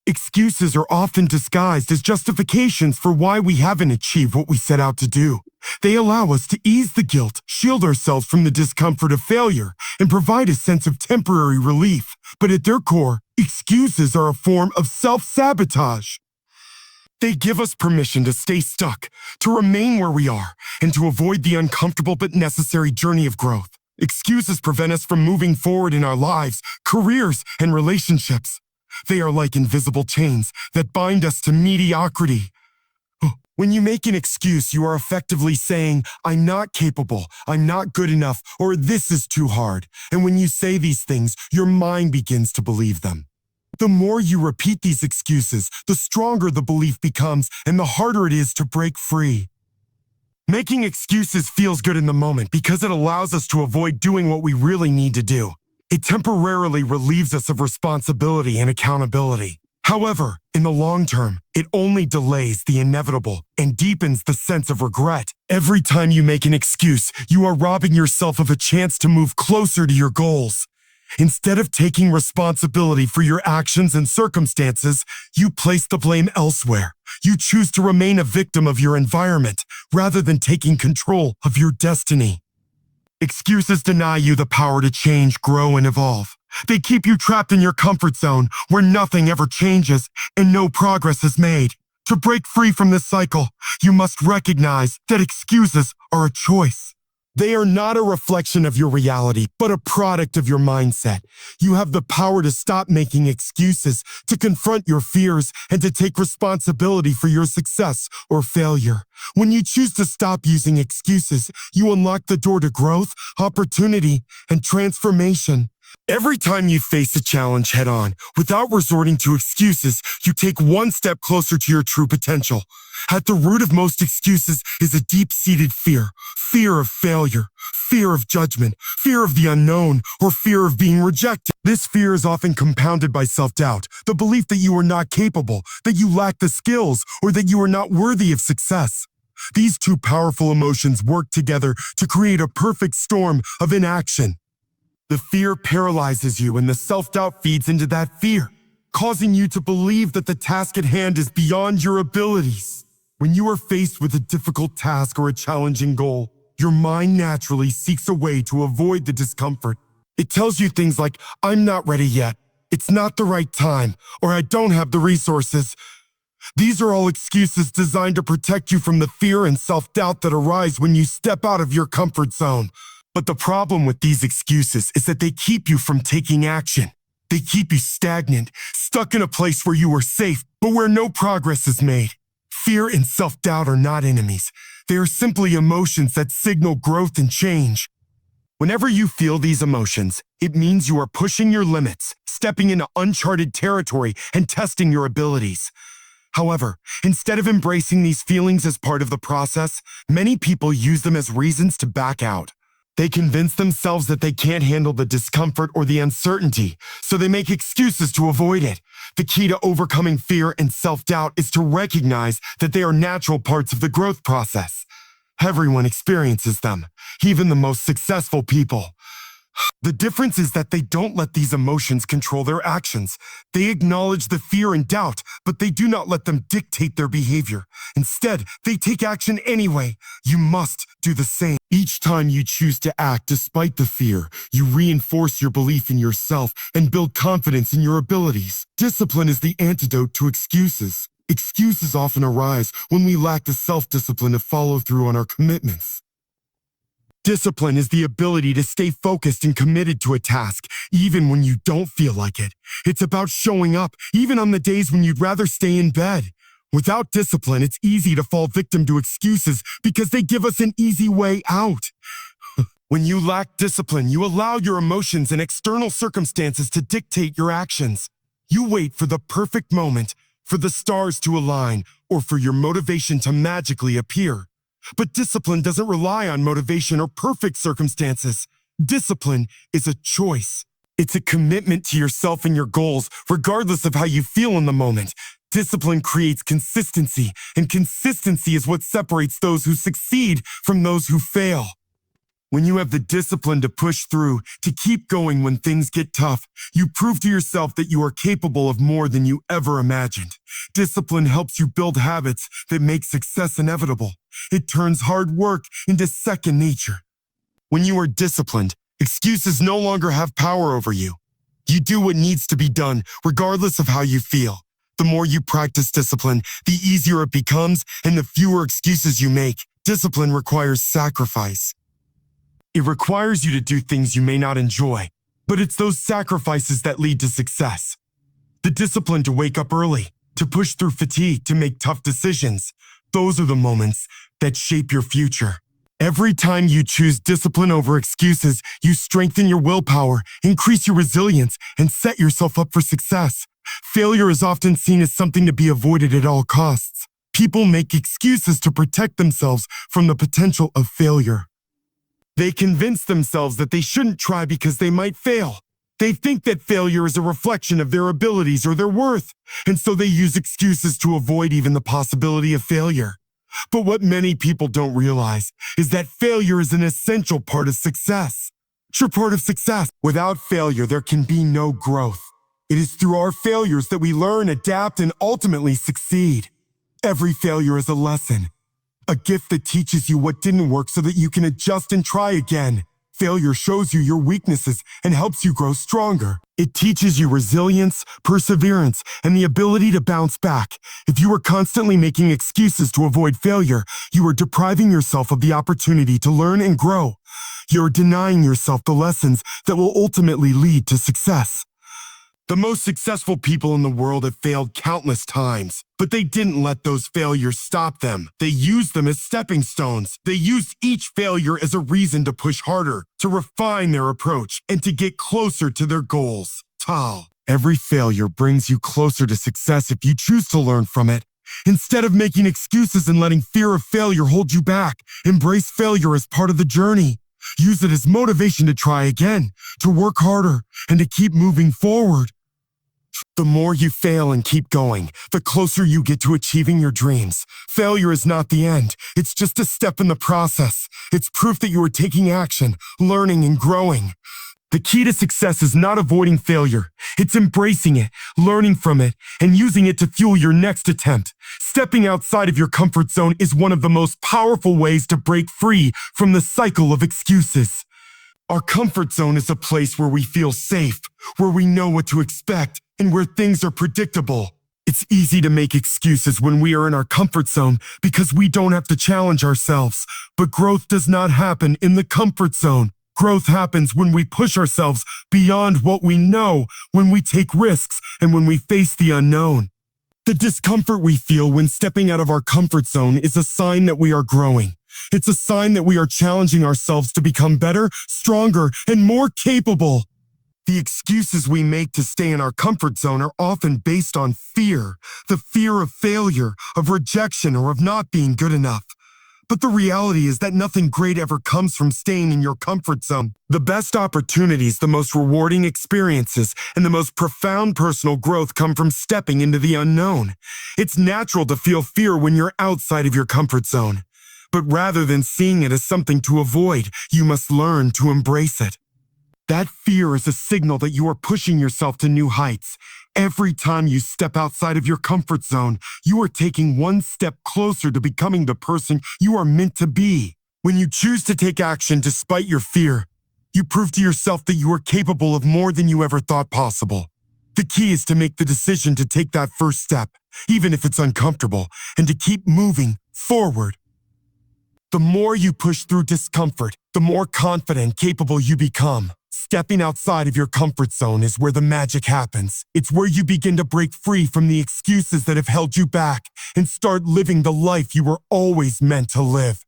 Excuses are often disguised as justifications for why we haven't achieved what we set out to do. They allow us to ease the guilt, shield ourselves from the discomfort of failure, and provide a sense of temporary relief. But at their core, excuses are a form of self-sabotage. They give us permission to stay stuck, to remain where we are, and to avoid the uncomfortable but necessary journey of growth. Excuses prevent us from moving forward in our lives, careers, and relationships. They are like invisible chains that bind us to mediocrity. When you make an excuse, you are effectively saying, "I'm not capable, I'm not good enough, or this is too hard." And when you say these things, your mind begins to believe them. The more you repeat these excuses, the stronger the belief becomes and the harder it is to break free. Making excuses feels good in the moment because it allows us to avoid doing what we really need to do. It temporarily relieves us of responsibility and accountability. However, in the long term, it only delays the inevitable and deepens the sense of regret. Every time you make an excuse, you are robbing yourself of a chance to move closer to your goals. Instead of taking responsibility for your actions and circumstances, you place the blame elsewhere. You choose to remain a victim of your environment rather than taking control of your destiny. Excuses deny you the power to change, grow, and evolve. They keep you trapped in your comfort zone where nothing ever changes and no progress is made. To break free from this cycle, you must recognize that excuses are a choice. They are not a reflection of your reality, but a product of your mindset. You have the power to stop making excuses, to confront your fears, and to take responsibility for your success or failure. When you choose to stop using excuses, you unlock the door to growth, opportunity, and transformation. Every time you face a challenge head-on, without resorting to excuses, you take one step closer to your true potential. At the root of most excuses is a deep-seated fear. Fear of failure, fear of judgment, fear of the unknown, or fear of being rejected. This fear is often compounded by self-doubt, the belief that you are not capable, that you lack the skills, or that you are not worthy of success. These two powerful emotions work together to create a perfect storm of inaction. The fear paralyzes you, and the self-doubt feeds into that fear, causing you to believe that the task at hand is beyond your abilities. When you are faced with a difficult task or a challenging goal, your mind naturally seeks a way to avoid the discomfort. It tells you things like, "I'm not ready yet," "It's not the right time," or "I don't have the resources." These are all excuses designed to protect you from the fear and self-doubt that arise when you step out of your comfort zone. But the problem with these excuses is that they keep you from taking action. They keep you stagnant, stuck in a place where you are safe, but where no progress is made. Fear and self-doubt are not enemies. They are simply emotions that signal growth and change. Whenever you feel these emotions, it means you are pushing your limits, stepping into uncharted territory, and testing your abilities. However, instead of embracing these feelings as part of the process, many people use them as reasons to back out. They convince themselves that they can't handle the discomfort or the uncertainty, so they make excuses to avoid it. The key to overcoming fear and self-doubt is to recognize that they are natural parts of the growth process. Everyone experiences them, even the most successful people. The difference is that they don't let these emotions control their actions. They acknowledge the fear and doubt, but they do not let them dictate their behavior. Instead, they take action anyway. You must do the same. Each time you choose to act despite the fear, you reinforce your belief in yourself and build confidence in your abilities. Discipline is the antidote to excuses. Excuses often arise when we lack the self-discipline to follow through on our commitments. Discipline is the ability to stay focused and committed to a task, even when you don't feel like it. It's about showing up, even on the days when you'd rather stay in bed. Without discipline, it's easy to fall victim to excuses because they give us an easy way out. When you lack discipline, you allow your emotions and external circumstances to dictate your actions. You wait for the perfect moment, for the stars to align, or for your motivation to magically appear. But discipline doesn't rely on motivation or perfect circumstances. Discipline is a choice. It's a commitment to yourself and your goals, regardless of how you feel in the moment. Discipline creates consistency, and consistency is what separates those who succeed from those who fail. When you have the discipline to push through, to keep going when things get tough, you prove to yourself that you are capable of more than you ever imagined. Discipline helps you build habits that make success inevitable. It turns hard work into second nature. When you are disciplined, excuses no longer have power over you. You do what needs to be done, regardless of how you feel. The more you practice discipline, the easier it becomes and the fewer excuses you make. Discipline requires sacrifice. It requires you to do things you may not enjoy, but it's those sacrifices that lead to success. The discipline to wake up early, to push through fatigue, to make tough decisions. Those are the moments that shape your future. Every time you choose discipline over excuses, you strengthen your willpower, increase your resilience, and set yourself up for success. Failure is often seen as something to be avoided at all costs. People make excuses to protect themselves from the potential of failure. They convince themselves that they shouldn't try because they might fail. They think that failure is a reflection of their abilities or their worth, and so they use excuses to avoid even the possibility of failure. But what many people don't realize is that failure is an essential part of success. It's a part of success. Without failure, there can be no growth. It is through our failures that we learn, adapt, and ultimately succeed. Every failure is a lesson. A gift that teaches you what didn't work so that you can adjust and try again. Failure shows you your weaknesses and helps you grow stronger. It teaches you resilience, perseverance, and the ability to bounce back. If you are constantly making excuses to avoid failure, you are depriving yourself of the opportunity to learn and grow. You are denying yourself the lessons that will ultimately lead to success. The most successful people in the world have failed countless times, but they didn't let those failures stop them. They used them as stepping stones. They used each failure as a reason to push harder, to refine their approach, and to get closer to their goals. Tal. Every failure brings you closer to success if you choose to learn from it. Instead of making excuses and letting fear of failure hold you back, embrace failure as part of the journey. Use it as motivation to try again, to work harder, and to keep moving forward. The more you fail and keep going, the closer you get to achieving your dreams. Failure is not the end. It's just a step in the process. It's proof that you are taking action, learning, and growing. The key to success is not avoiding failure. It's embracing it, learning from it, and using it to fuel your next attempt. Stepping outside of your comfort zone is one of the most powerful ways to break free from the cycle of excuses. Our comfort zone is a place where we feel safe, where we know what to expect, and where things are predictable. It's easy to make excuses when we are in our comfort zone because we don't have to challenge ourselves. But growth does not happen in the comfort zone. Growth happens when we push ourselves beyond what we know, when we take risks, and when we face the unknown. The discomfort we feel when stepping out of our comfort zone is a sign that we are growing. It's a sign that we are challenging ourselves to become better, stronger, and more capable. The excuses we make to stay in our comfort zone are often based on fear, the fear of failure, of rejection, or of not being good enough. But the reality is that nothing great ever comes from staying in your comfort zone. The best opportunities, the most rewarding experiences, and the most profound personal growth come from stepping into the unknown. It's natural to feel fear when you're outside of your comfort zone. But rather than seeing it as something to avoid, you must learn to embrace it. That fear is a signal that you are pushing yourself to new heights. Every time you step outside of your comfort zone, you are taking one step closer to becoming the person you are meant to be. When you choose to take action despite your fear, you prove to yourself that you are capable of more than you ever thought possible. The key is to make the decision to take that first step, even if it's uncomfortable, and to keep moving forward. The more you push through discomfort, the more confident and capable you become. Stepping outside of your comfort zone is where the magic happens. It's where you begin to break free from the excuses that have held you back and start living the life you were always meant to live.